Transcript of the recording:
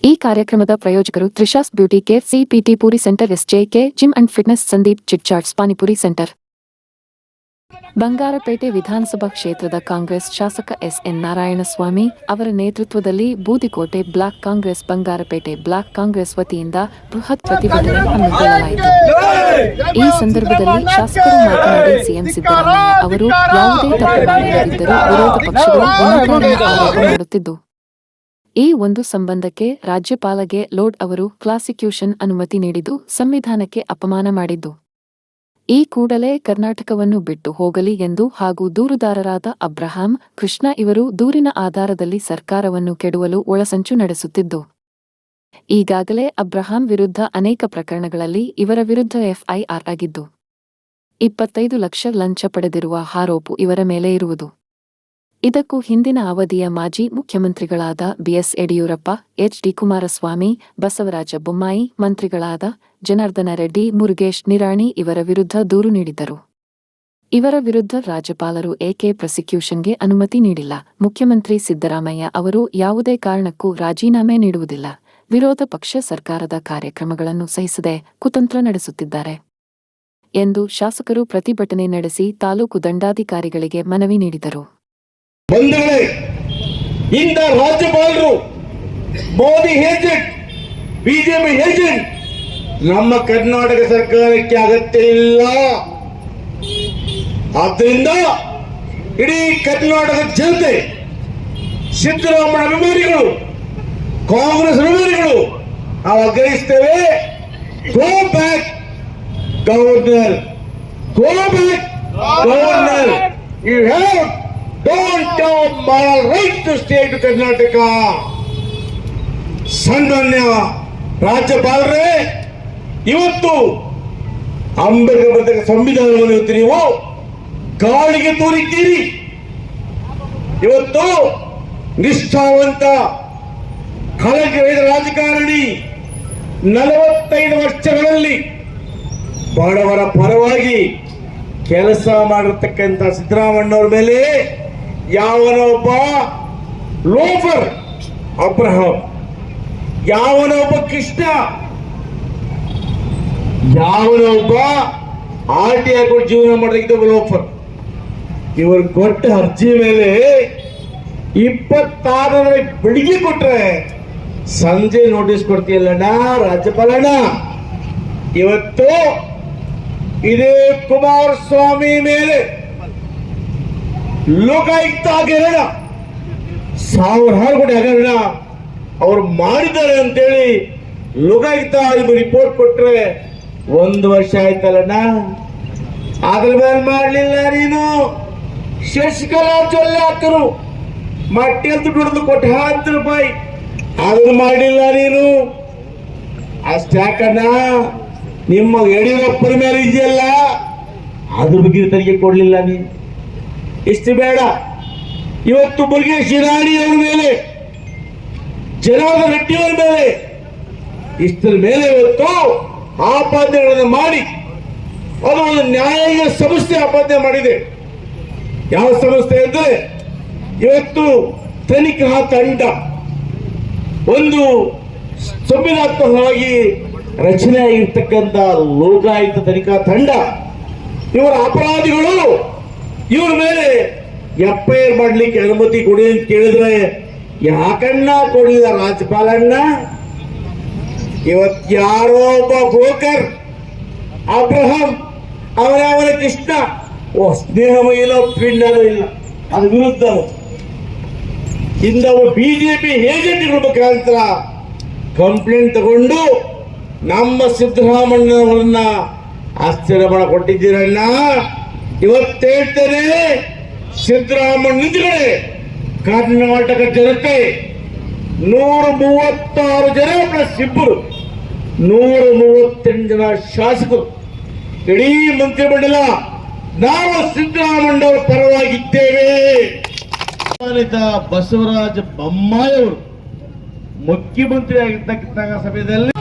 ಈ ಕಾರ್ಯಕ್ರಮದ ಪ್ರಾಯೋಜಕರು Trisha's beauty care, CPT puri centre, SJK gym and fitness, Sandeep chitchats panipuri centre. Bangarapete ವಿಧಾನಸಭಾ ಕ್ಷೇತ್ರದ ಕಾಂಗ್ರೆಸ್ ಶಾಸಕ ಎಸ್.ಎನ್. ನಾರಾಯಣಸ್ವಾಮಿ ಅವರ ನೇತೃತ್ವದಲ್ಲಿ ಬೂದಿಕೋಟೆ ಬ್ಲಾಕ್ ಕಾಂಗ್ರೆಸ್ ಬಂಗಾರಪೇಟೆ ಬ್ಲಾಕ್ ಕಾಂಗ್ರೆಸ್ ವತಿಯಿಂದ ಬೃಹತ್ ಪ್ರತಿಭಟನೆ ಹಮ್ಮಿಕೊಳ್ಳಲಾಯಿತು. ಈ ಸಂದರ್ಭದಲ್ಲಿ ಶಾಸಕರು ಮಾತನಾಡಿ, ಸಿಎಂ ಸಿದ್ದರಾಮಯ್ಯ ಅವರು ಯಾವುದೇ ತಪ್ಪು ಮಾಡದಿದ್ದರೂ ವಿರೋಧ ಪಕ್ಷಗಳು ಆರೋಪ ಮಾಡುತ್ತಿದ್ದು, ಈ ಒಂದು ಸಂಬಂಧಕ್ಕೆ ರಾಜ್ಯಪಾಲಗೆ ಲೋಡ್ ಅವರು ಪ್ರಾಸಿಕ್ಯೂಷನ್ ಅನುಮತಿ ನೀಡಿದ್ದು ಸಂವಿಧಾನಕ್ಕೆ ಅಪಮಾನ ಮಾಡಿದ್ದು, ಈ ಕೂಡಲೇ ಕರ್ನಾಟಕವನ್ನು ಬಿಟ್ಟು ಹೋಗಲಿ ಎಂದು ಹಾಗೂ ದೂರುದಾರರಾದ ಅಬ್ರಹಾಂ, ಕೃಷ್ಣ ಇವರು ದೂರಿನ ಆಧಾರದಲ್ಲಿ ಸರ್ಕಾರವನ್ನು ಕೆಡವಲು ಒಳಸಂಚು ನಡೆಸುತ್ತಿದ್ದು, ಈಗಾಗಲೇ ಅಬ್ರಹಾಂ ವಿರುದ್ಧ ಅನೇಕ ಪ್ರಕರಣಗಳಲ್ಲಿ ಇವರ ವಿರುದ್ಧ ಎಫ್ಐಆರ್ ಆಗಿದ್ದು 25 ಲಕ್ಷ ಲಂಚ ಪಡೆದಿರುವ ಆರೋಪ ಇವರ ಮೇಲೆ ಇರುವುದು. ಇದಕ್ಕೂ ಹಿಂದಿನ ಅವಧಿಯ ಮಾಜಿ ಮುಖ್ಯಮಂತ್ರಿಗಳಾದ ಬಿಎಸ್ ಯಡಿಯೂರಪ್ಪ, ಎಚ್.ಡಿ. ಕುಮಾರಸ್ವಾಮಿ, ಬಸವರಾಜ ಬೊಮ್ಮಾಯಿ, ಮಂತ್ರಿಗಳಾದ ಜನಾರ್ದನ ರೆಡ್ಡಿ, ಮುರುಗೇಶ್ ನಿರಾಣಿ ಇವರ ವಿರುದ್ಧ ದೂರು ನೀಡಿದ್ದರು. ಇವರ ವಿರುದ್ಧ ರಾಜ್ಯಪಾಲರು ಏಕೆ ಪ್ರಾಸಿಕ್ಯೂಷನ್ಗೆ ಅನುಮತಿ ನೀಡಿಲ್ಲ? ಮುಖ್ಯಮಂತ್ರಿ ಸಿದ್ದರಾಮಯ್ಯ ಅವರು ಯಾವುದೇ ಕಾರಣಕ್ಕೂ ರಾಜೀನಾಮೆ ನೀಡುವುದಿಲ್ಲ. ವಿರೋಧ ಪಕ್ಷ ಸರ್ಕಾರದ ಕಾರ್ಯಕ್ರಮಗಳನ್ನು ಸಹಿಸದೆ ಕುತಂತ್ರ ನಡೆಸುತ್ತಿದ್ದಾರೆ ಎಂದು ಶಾಸಕರು ಪ್ರತಿಭಟನೆ ನಡೆಸಿ ತಾಲೂಕು ದಂಡಾಧಿಕಾರಿಗಳಿಗೆ ಮನವಿ ನೀಡಿದರು. ಬಂಧುಗಳೇ, ಇಂದ ರಾಜ್ಯಪಾಲರು ಮೋದಿ ಏಜೆಂಟ್, ಬಿಜೆಪಿ ಏಜೆಂಟ್ ನಮ್ಮ ಕರ್ನಾಟಕ ಸರ್ಕಾರಕ್ಕೆ ಅಗತ್ಯ ಇಲ್ಲ. ಆದ್ದರಿಂದ ಇಡೀ ಕರ್ನಾಟಕದ ಜನತೆ, ಸಿದ್ದರಾಮಯ್ಯ ಅಭಿಮಾನಿಗಳು, ಕಾಂಗ್ರೆಸ್ ಅಭಿಮಾನಿಗಳು ನಾವು ಆಗ್ರಹಿಸ್ತೇವೆ. Go back governor, go back governor. You have don't have moral right to stay to Karnataka. ಸನ್ಮಾನ್ಯ ರಾಜ್ಯಪಾಲರೇ, ಇವತ್ತು ಅಂಬೇಡ್ಕರ್ ಬರೆದ ಸಂವಿಧಾನವನ್ನು ಇವತ್ತು ನೀವು ಗಾಳಿಗೆ ತೂರಿದ್ದೀರಿ. ಇವತ್ತು ನಿಷ್ಠಾವಂತ ಕಳಕಳಿದ ರಾಜಕಾರಣಿ 45 ವರ್ಷಗಳಲ್ಲಿ ಬಡವರ ಪರವಾಗಿ ಕೆಲಸ ಮಾಡಿರ್ತಕ್ಕಂಥ ಸಿದ್ದರಾಮಯ್ಯನವರ ಮೇಲೆ ಯಾವನೊಬ್ಬ ಲೋಫರ್ ಅಬ್ರಹಾಂ, ಯಾವನೊಬ್ಬ ಕೃಷ್ಣ, ಯಾವನೊಬ್ಬ ಆರ್ಟಿ ಹಾಕೊಂಡು ಜೀವನ ಮಾಡಿದ ಲೋಫರ್, ಇವರು ಕೊಟ್ಟ ಅರ್ಜಿ ಮೇಲೆ 26ರ ಬೆಳಿಗ್ಗೆ ಕೊಟ್ರೆ ಸಂಜೆ ನೋಟಿಸ್ ಕೊಡ್ತೀಯಲ್ಲಣ್ಣ ರಾಜ್ಯಪಾಲಣ್ಣ. ಇವತ್ತು ಇದೇ ಕುಮಾರಸ್ವಾಮಿ ಮೇಲೆ ಲೋಕಾಯುಕ್ತ ಆಗಿರೋಣ, ಸಾವಿರಾರು ಕೋಟಿ ಹಗರಣ ಅವ್ರು ಮಾಡಿದ್ದಾರೆ ಅಂತೇಳಿ ಲೋಕಾಯುಕ್ತ ರಿಪೋರ್ಟ್ ಕೊಟ್ರೆ 1 ವರ್ಷ ಆಯ್ತಲ್ಲಣ್ಣ. ಅದ್ರ ಮೇಲೆ ಮಾಡಲಿಲ್ಲ ನೀನು. ಶಶಿಕಲಾ ಜೊಲ್ಲೆ ಹಾಕರು ಮಟ್ಟಿಯಲ್ಲಿ ದುಡ್ಡು ಹೊಡೆದು ₹1,000,000 ಅದನ್ನು ಮಾಡಲಿಲ್ಲ ನೀನು. ಅಷ್ಟ್ಯಾಕಣ್ಣ ನಿಮ್ಮ ಯಡಿಯೂರಪ್ಪನ ಮೇಲೆ ಇದೆಯಲ್ಲ ಅದ್ರ ಬಗ್ಗೆ ತೆರಿಗೆ ಕೊಡ್ಲಿಲ್ಲ ನೀನು. ಇಷ್ಟು ಬೇಡ, ಇವತ್ತು ಮುರುಗೇಶ್ ನಿರಾಣಿ ಅವರ ಮೇಲೆ, ಜನಾರ್ದನ ರೆಡ್ಡಿ ಅವರ ಮೇಲೆ, ಇಷ್ಟರ ಮೇಲೆ ಇವತ್ತು ಆಪಾದನೆಗಳನ್ನು ಮಾಡಿ ಅದು ಒಂದು ನ್ಯಾಯಾಂಗ ಸಂಸ್ಥೆ ಆಪಾದನೆ ಮಾಡಿದೆ. ಯಾವ ಸಂಸ್ಥೆ ಅಂದ್ರೆ ಇವತ್ತು ತನಿಖಾ ತಂಡ, ಒಂದು ಸಂವಿಧಾನಾತ್ಮಕವಾಗಿ ರಚನೆ ಆಗಿರ್ತಕ್ಕಂಥ ಲೋಕಾಯುಕ್ತ ತನಿಖಾ ತಂಡ, ಇವರ ಅಪರಾಧಿಗಳು, ಇವರ ಮೇಲೆ ಎಫ್ಐಆರ್ ಮಾಡ್ಲಿಕ್ಕೆ ಅನುಮತಿ ಕೊಡಿ ಅಂತ ಕೇಳಿದ್ರೆ ಯಾಕಣ್ಣ ಕೊಡಲಿಲ್ಲ ರಾಜ್ಯಪಾಲಣ್ಣ? ಇವತ್ತು ಯಾರೋ ಒಬ್ಬ ಬ್ರೋಕರ್ ಅಬ್ರಹಾಂ, ಅವನ ಕೃಷ್ಣ, ಸ್ನೇಹಮೂ ಇಲ್ಲ, ಪಿಂಡನೂ ಇಲ್ಲ, ಅದು ವಿರುದ್ಧ ಇಂದ ಬಿಜೆಪಿ ಏಜೆಂಟ್ಗಳ ಮುಖಾಂತರ ಕಂಪ್ಲೇಂಟ್ ತಗೊಂಡು ನಮ್ಮ ಸಿದ್ದರಾಮಯ್ಯನವರನ್ನ ಆಶ್ಚರ್ಯ ಕೊಟ್ಟಿದ್ದೀರಣ್ಣ. ಇವತ್ತು ಹೇಳ್ತೇನೆ, ಸಿದ್ದರಾಮಯ್ಯ ನಿಂತುಗಡೆ ಕರ್ನಾಟಕ ಜನತೆ 136 ಜನ ಪ್ಲಸ್ ಇಬ್ಬರು 138 ಜನ ಶಾಸಕರು, ಇಡೀ ಮಂತ್ರಿಮಂಡಲ ನಾವು ಸಿದ್ದರಾಮಯ್ಯನವರ ಪರವಾಗಿದ್ದೇವೆ. ಬಸವರಾಜ ಬೊಮ್ಮಾಯಿ ಅವರು ಮುಖ್ಯಮಂತ್ರಿ ಆಗಿರ್ತಕ್ಕಂಥ ಸಮಯದಲ್ಲಿ